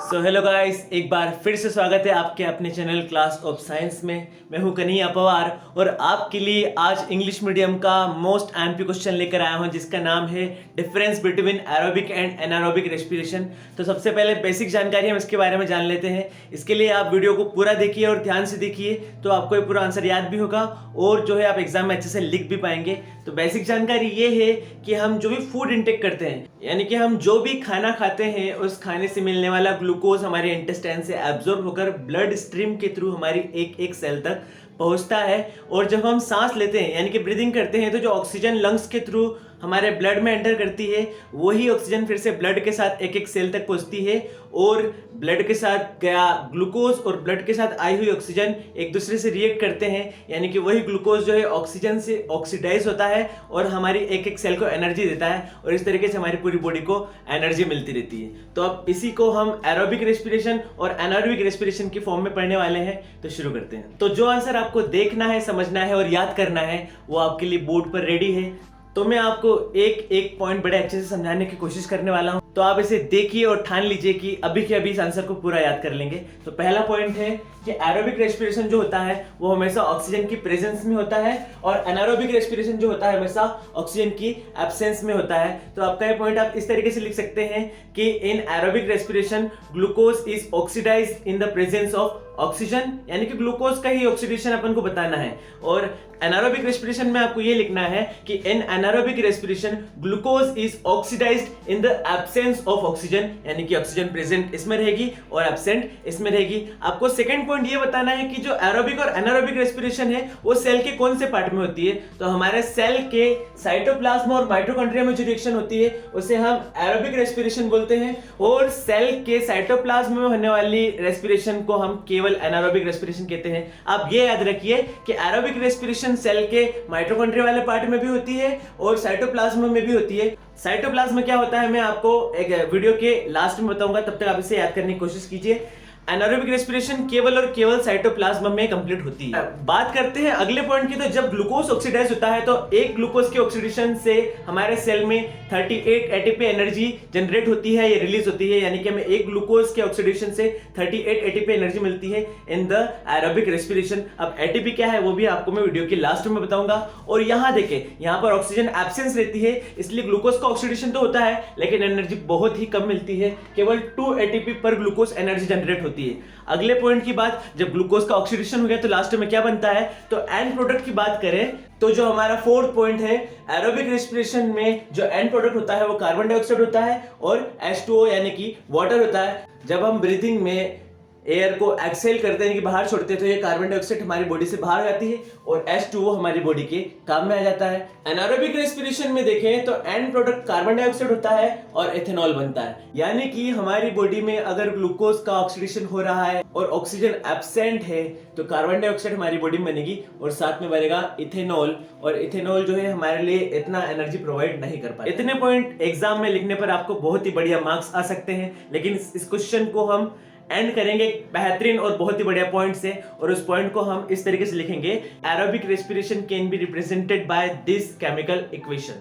So hello guys, एक बार फिर से स्वागत है आपके अपने चैनल क्लास ऑफ साइंस में। मैं हूं कन्हैया पवार और आपके लिए आज इंग्लिश मीडियम का मोस्ट एमपी क्वेश्चन लेकर आया हूं जिसका नाम है difference between aerobic and anaerobic respiration. तो सबसे पहले बेसिक जानकारी हम इसके बारे में जान लेते हैं। इसके लिए आप वीडियो को पूरा देखिए और ध्यान से देखिए तो आपको ये पूरा आंसर याद भी होगा और जो है आप एग्जाम में अच्छे से लिख भी पाएंगे। तो बेसिक जानकारी ये है कि हम जो भी फूड इंटेक करते हैं, यानी कि हम जो भी खाना खाते हैं उस खाने से मिलने वाला ग्लूकोज हमारे इंटेस्टाइन से एब्जॉर्ब होकर ब्लड स्ट्रीम के थ्रू हमारी एक एक सेल तक पहुंचता है। और जब हम सांस लेते हैं यानी कि ब्रीदिंग करते हैं तो जो ऑक्सीजन लंग्स के थ्रू हमारे ब्लड में एंटर करती है वही ऑक्सीजन फिर से ब्लड के साथ एक एक सेल तक पहुंचती है और ब्लड के साथ गया ग्लूकोज और ब्लड के साथ आई हुई ऑक्सीजन एक दूसरे से रिएक्ट करते हैं, यानी कि वही ग्लूकोज जो है ऑक्सीजन से ऑक्सीडाइज होता है और हमारी एक एक सेल को एनर्जी देता है और इस तरीके से हमारी पूरी बॉडी को एनर्जी मिलती रहती है। तो अब इसी को हम एरोबिक रेस्पिरेशन और एनारोबिक रेस्पिरेशन की फॉर्म में पढ़ने वाले हैं। तो शुरू करते हैं। तो जो आंसर आपको देखना है, समझना है और याद करना है वो आपके लिए बोर्ड पर रेडी है। तो मैं आपको एक एक पॉइंट बड़े अच्छे से समझाने की कोशिश करने वाला हूं, तो आप इसे देखिए और ठान लीजिए कि अभी के अभी इस आंसर को पूरा याद कर लेंगे। तो पहला पॉइंट है कि एरोबिक रेस्पिरेशन जो होता है वो हमेशा ऑक्सीजन की प्रेजेंस में होता है और एनारोबिक रेस्पिरेशन जो होता है हमेशा ऑक्सीजन की एब्सेंस में होता है। तो आपका ये पॉइंट आप इस तरीके से लिख सकते हैं कि in aerobic respiration glucose is oxidise in the presence of oxygen, यानी कि ग्लूकोज का ही ऑक्सीडेशन अपन को बताना है। और एनारोबिक रेस्पिरेशन में आपको ये लिखना है कि in anaerobic respiration glucose is oxidised in the absence of oxygen, यानी कि ऑक्सीजन प्रेजेंट इसमें रहेगी और एब्सेंट इसमें रहेगी। आपको सेकंड पॉइंट ये बताना है कि जो एरोबिक और एनारोबिक रेस्पिरेशन है वो सेल के कौन से पार्ट में होती है। तो हमारे सेल के साइटोप्लाज्म और माइटोकॉन्ड्रिया में जो रिएक्शन होती है उसे हम एरोबिक रेस्पिरेशन बोलते हैं और सेल के साइटोप्लाज्म में होने वाली रेस्पिरेशन को हम केवल एनारोबिक रेस्पिरेशन कहते हैं। आप ये याद रखिए कि एरोबिक रेस्पिरेशन सेल के माइटोकॉन्ड्रिया वाले पार्ट में भी होती है और साइटोप्लाज्म में भी होती है। साइटोप्लाज्म क्या होता है मैं आपको एक वीडियो के लास्ट में बताऊंगा, तब तक आप इसे याद करने की कोशिश कीजिए। एनारोबिक रेस्पिरेशन केवल और केवल साइटोप्लाज्म में कंप्लीट होती है। बात करते हैं अगले पॉइंट की। तो जब ग्लूकोज ऑक्सीडाइज होता है तो एक ग्लूकोज के ऑक्सीडेशन से हमारे सेल में 38 एटीपी एनर्जी जनरेट होती है, ये रिलीज होती है, यानी कि हमें एक ग्लूकोज के ऑक्सीडेशन से 38 एटीपी एनर्जी मिलती है इन द एरोबिक रेस्पिरेशन। अब एटीपी क्या है वो भी आपको मैं वीडियो के लास्ट में बताऊंगा। और यहाँ देखें, यहाँ पर ऑक्सीजन एब्सेंस रहती है इसलिए ग्लूकोज का ऑक्सीडेशन तो होता है लेकिन एनर्जी बहुत ही कम मिलती है, केवल 2 एटीपी पर ग्लूकोज एनर्जी जनरेट होती है। अगले पॉइंट की बात, जब ग्लूकोज का ऑक्सीडेशन हो गया तो लास्ट में क्या बनता है। तो एंड प्रोडक्ट की बात करें तो जो हमारा फोर्थ पॉइंट है, एरोबिक रेस्पिरेशन में जो एंड प्रोडक्ट होता है वो कार्बन डाइऑक्साइड होता है और H2O यानी कि वाटर होता है। जब हम ब्रीथिंग में एयर को एक्सेल करते हैं कि बाहर छोड़ते हैं तो ये कार्बन डाइऑक्साइड हमारी बॉडी से बाहर जाती है और H2O हमारी बॉडी के काम में आ जाता है। एनारोबिक रेस्पिरेशन में देखें तो एंड प्रोडक्ट कार्बन डाइऑक्साइड होता है और एथेनॉल बनता है, यानी कि हमारी बॉडी में अगर ग्लूकोज का ऑक्सीडेशन हो रहा है और ऑक्सीजन एब्सेंट है तो कार्बन डाइऑक्साइड हमारी बॉडी में बनेगी और साथ में बनेगा इथेनॉल, और इथेनॉल जो है हमारे लिए इतना एनर्जी प्रोवाइड नहीं कर पाए। इतने पॉइंट एग्जाम में लिखने पर आपको बहुत ही बढ़िया मार्क्स आ सकते हैं, लेकिन इस क्वेश्चन को हम एंड करेंगे बेहतरीन और बहुत ही बढ़िया पॉइंट से, और उस पॉइंट को हम इस तरीके से लिखेंगे, aerobic respiration can be represented by this chemical equation,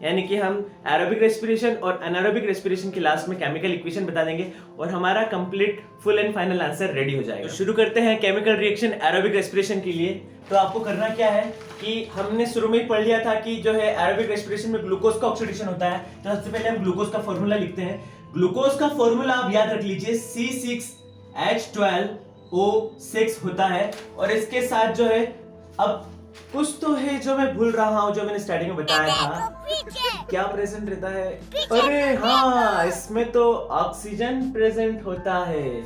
यानी कि हम एरोबिक रेस्पिरेशन और एनारोबिक रेस्पिरेशन के लास्ट में केमिकल इक्वेशन बता देंगे और हमारा complete full and final answer ready हो जाएगा। तो शुरू करते हैं केमिकल रिएक्शन एरोबिक रेस्पिरेशन के लिए। तो आपको करना क्या है कि हमने शुरू में ही पढ़ लिया था कि जो है एरोबिक रेस्पिरेशन में ग्लूकोज का ऑक्सीडेशन होता है। तो सबसे पहले हम ग्लूकोज का फॉर्मूला लिखते हैं। ग्लूकोज का फॉर्मूला आप याद रख लीजिए, C6H12O6 होता है और इसके साथ जो है, अब कुछ तो है जो मैं भूल रहा हूँ जो मैंने स्टार्टिंग में बताया था, क्या प्रेजेंट रहता है। अरे हाँ, इसमें तो ऑक्सीजन प्रेजेंट होता है।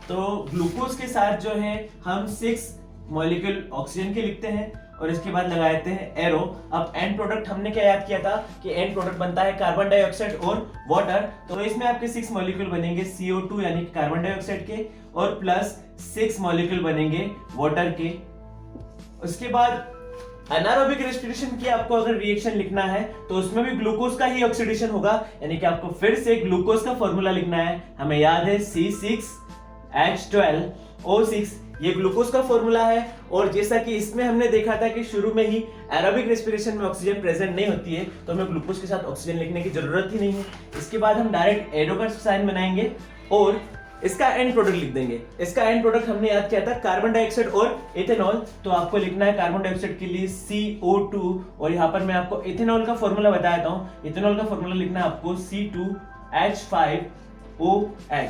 तो ग्लूकोज के साथ जो है हम 6 मॉलिक्यूल ऑक्सीजन के लिखते हैं और इसके बाद लगाते हैं एरो। अब एंड प्रोडक्ट हमने क्या याद किया था कि एंड प्रोडक्ट बनता है कार्बन डाइऑक्साइड और वाटर। तो इसमें आपके 6 मॉलिक्यूल बनेंगे CO2 यानी कि कार्बन डाइऑक्साइड के और प्लस 6 मॉलिक्यूल बनेंगे वाटर के। उसके बाद एनारोबिक रेस्पिरेशन की आपको अगर रिएक्शन लिखना है तो उसमें भी ग्लूकोज का ही ऑक्सीडेशन होगा, यानी कि आपको फिर से ग्लूकोज का फॉर्मूला लिखना है। हमें याद है C6H12O6, ये ग्लूकोज का फॉर्मूला है। और जैसा कि इसमें हमने देखा था कि शुरू में ही एरोबिक रेस्पिरेशन में ऑक्सीजन प्रेजेंट नहीं होती है, तो हमें ग्लूकोज के साथ ऑक्सीजन लिखने की जरूरत ही नहीं है। इसके बाद हम डायरेक्ट एरो का साइन बनाएंगे और इसका एंड प्रोडक्ट लिख देंगे। इसका एंड प्रोडक्ट हमने याद किया था कार्बन डाइऑक्साइड और इथेनॉल, तो आपको लिखना है कार्बन डाइऑक्साइड के लिए CO2 और यहाँ पर मैं आपको इथेनॉल का फॉर्मूला बता देता हूँ। इथेनॉल का फॉर्मूला लिखना है आपको C2H5OH।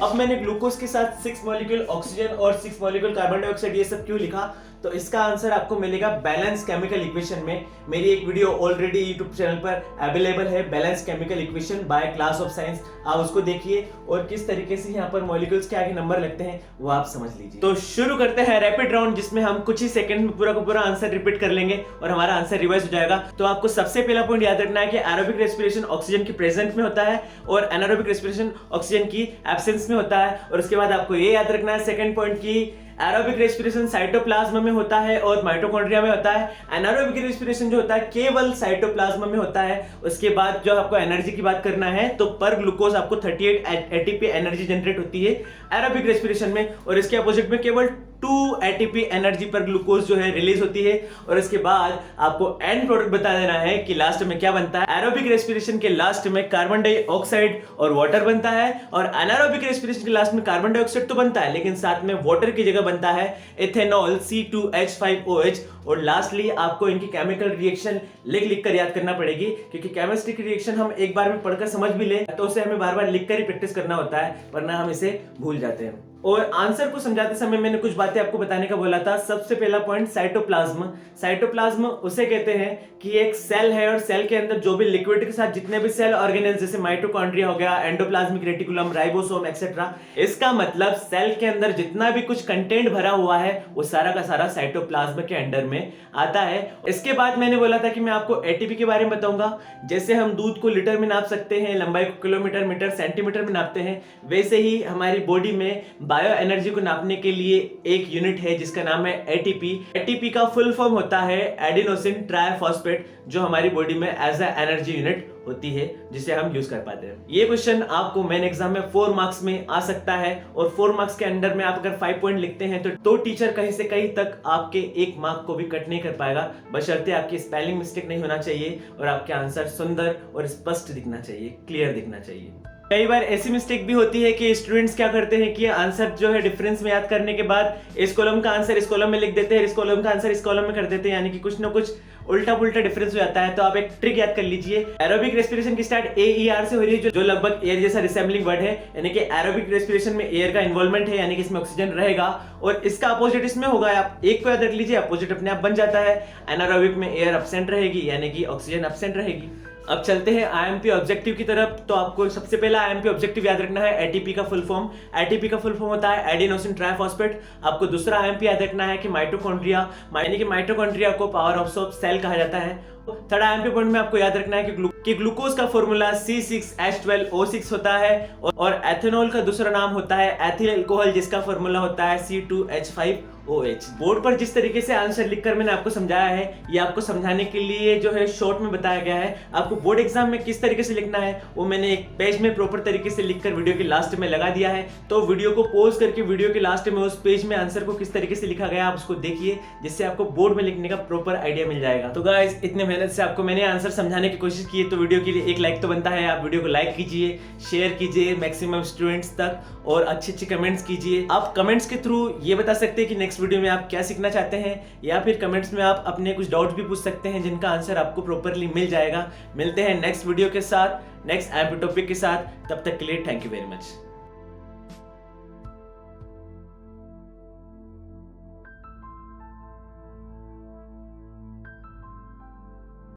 अब मैंने ग्लूकोज के साथ 6 मॉलिक्यूल ऑक्सीजन और 6 मॉलिक्यूल कार्बन डाइऑक्साइड ये सब क्यों लिखा, तो इसका आंसर आपको मिलेगा बैलेंस केमिकल इक्वेशन में। मेरी एक वीडियो ऑलरेडी यूट्यूब चैनल पर अवेलेबल है, balance chemical equation by class of science, आप उसको देखिए और किस तरीके से यहाँ पर मॉलिक्यूल्स के आगे नंबर लगते हैं वो आप समझ लीजिए। तो शुरू करते हैं रैपिड राउंड, जिसमें हम कुछ ही सेकंड में पूरा का पूरा आंसर रिपीट कर लेंगे और हमारा आंसर रिवाइज हो जाएगा। तो आपको सबसे पहला पॉइंट याद रखना है कि एरोबिक रेस्पिरेशन ऑक्सीजन की प्रेजेंट में होता है और एनारोबिक रेस्पिरेशन ऑक्सीजन की एब्सेंस में होता है। और उसके बाद आपको ये याद रखना है सेकंड पॉइंट की एरोबिक रेस्पिरेशन साइटोप्लाज्म में होता है और माइटोकॉन्ड्रिया में होता है। एनारोबिक रेस्पिरेशन जो होता है केवल साइटोप्लाज्म में होता है। उसके बाद जो आपको एनर्जी की बात करना है तो पर ग्लूकोज आपको 38 एटीपी एनर्जी जनरेट होती है एरोबिक रेस्पिरेशन में, और इसके अपोजिट में केवल 2 एटीपी एनर्जी पर ग्लूकोज जो है रिलीज होती है। और इसके बाद आपको एंड प्रोडक्ट बता देना है कि लास्ट में क्या बनता है। एरोबिक रेस्पिरेशन के लास्ट में कार्बन डाइऑक्साइड और वाटर बनता है और एनारोबिक रेस्पिरेशन के लास्ट में कार्बन डाइऑक्साइड तो बनता है लेकिन साथ में वाटर की जगह बनता है इथेनॉल C2H5OH। और लास्टली आपको इनकी केमिकल रिएक्शन लिख कर याद करना पड़ेगी, क्योंकि केमिस्ट्री की रिएक्शन हम एक बार में पढ़कर समझ भी ले तो उसे हमें बार बार लिखकर ही प्रैक्टिस करना होता है, वरना हम इसे भूल जाते हैं। और आंसर को समझाते समय मैंने कुछ बातें आपको बताने का बोला था। सबसे पहला पॉइंट साइटोप्लाज्म। साइटोप्लाज्म उसे कहते हैं कि एक सेल है और सेल के अंदर जो भी लिक्विड के साथ जितने भी सेल ऑर्गेनेल्स जैसे माइटोकॉन्ड्रिया हो गया, एंडोप्लाज्मिक रेटिकुलम, राइबोसोम एक्सेट्रा, इसका मतलब सेल के अंदर जितना भी कुछ कंटेंट भरा हुआ है वो सारा का सारा साइटोप्लाज्म के अंडर में आता है। इसके बाद मैंने बोला था कि मैं आपको एटीपी के बारे में बताऊंगा। जैसे हम दूध को लीटर में नाप सकते हैं, लंबाई को किलोमीटर, मीटर, सेंटीमीटर में नापते हैं, वैसे ही हमारी बॉडी में बायो एनर्जी को नापने के लिए एक यूनिट है जिसका नाम है एटीपी। एटीपी का फुल फॉर्म होता है एडिनोसिन ट्राइफॉस्फेट, जो हमारी बॉडी में एज अ एनर्जी यूनिट होती है जिसे हम यूज कर पाते हैं। ये क्वेश्चन आपको मेन एग्जाम में 4 मार्क्स में आ सकता है और 4 मार्क्स के अंडर में आप अगर 5 पॉइंट लिखते हैं तो टीचर कहीं से कहीं तक आपके 1 मार्क को भी कट नहीं कर पाएगा, बशर्ते आपकी स्पेलिंग मिस्टेक नहीं होना चाहिए और आपके आंसर सुंदर और स्पष्ट दिखना चाहिए, क्लियर दिखना चाहिए। कई बार ऐसी मिस्टेक भी होती है कि स्टूडेंट्स क्या करते हैं कि आंसर जो है डिफरेंस में याद करने के बाद इस कॉलम का आंसर इस कॉलम में लिख देते हैं, इस कॉलम का आंसर इस कॉलम में कर देते हैं, यानी कि कुछ ना कुछ उल्टा पुल्टा डिफरेंस हो जाता है। तो आप एक ट्रिक याद कर लीजिए। एरोबिक रेस्पिरेशन की स्टार्ट AER से हो रही है, जो लगभग एयर जैसा रिसेंबलिंग वर्ड है, यानी कि एरोबिक रेस्पिरेशन में एयर का इन्वॉल्वमेंट है, यानी कि इसमें ऑक्सीजन रहेगा और इसका अपोजिट इसमें होगा। आप एक को याद रख लीजिए, अपोजिट अपने आप बन जाता है। एनारोबिक में एयर एब्सेंट रहेगी, यानी कि ऑक्सीजन एब्सेंट रहेगी। अब चलते हैं IMP ऑब्जेक्टिव की तरफ। तो आपको सबसे पहला IMP ऑब्जेक्टिव याद रखना है एटीपी का फुल फॉर्म। एटीपी का फुल फॉर्म होता है एडिनोसिन ट्राइफॉस्फेट। आपको दूसरा IMP याद रखना है कि माइटोकॉन्ड्रिया, यानी कि माइटोकॉन्ड्रिया को पावर हाउस ऑफ सेल कहा जाता है। थर्ड IMP पॉइंट में आपको याद रखना है कि ग्लूकोज का फॉर्मूला C6H12O6 होता है और एथेनॉल का दूसरा नाम होता है एथिल अल्कोहल, जिसका फॉर्मूला होता है C2H5OH। बोर्ड पर जिस तरीके से आंसर लिखकर मैंने आपको समझाया है, ये आपको समझाने के लिए जो है शॉर्ट में बताया गया है। आपको बोर्ड एग्जाम में किस तरीके से लिखना है वो मैंने एक पेज में प्रॉपर तरीके से लिखकर वीडियो के लास्ट में लगा दिया है। तो वीडियो को पॉज करके वीडियो के लास्ट में उस पेज में आंसर को किस तरीके से लिखा गया आप उसको देखिए, जिससे आपको बोर्ड में लिखने का प्रॉपर आइडिया मिल जाएगा। तो गाइस, इतने मेहनत से आपको मैंने आंसर समझाने की कोशिश की है, तो वीडियो के लिए एक लाइक तो बनता है। आप वीडियो को लाइक कीजिए, शेयर कीजिए मैक्सिमम स्टूडेंट्स तक और अच्छे कमेंट्स कीजिए। आप कमेंट्स के थ्रू ये बता सकते हैं कि नेक्स्ट वीडियो में आप क्या सीखना चाहते हैं, या फिर कमेंट्स में आप अपने कुछ डाउट्स भी पूछ सकते हैं जिनका आंसर आपको प्रॉपरली मिल जाएगा। मिलते हैं नेक्स्ट वीडियो के साथ, नेक्स्ट IMP टॉपिक के साथ। तब तक के लिए थैंक यू वेरी मच।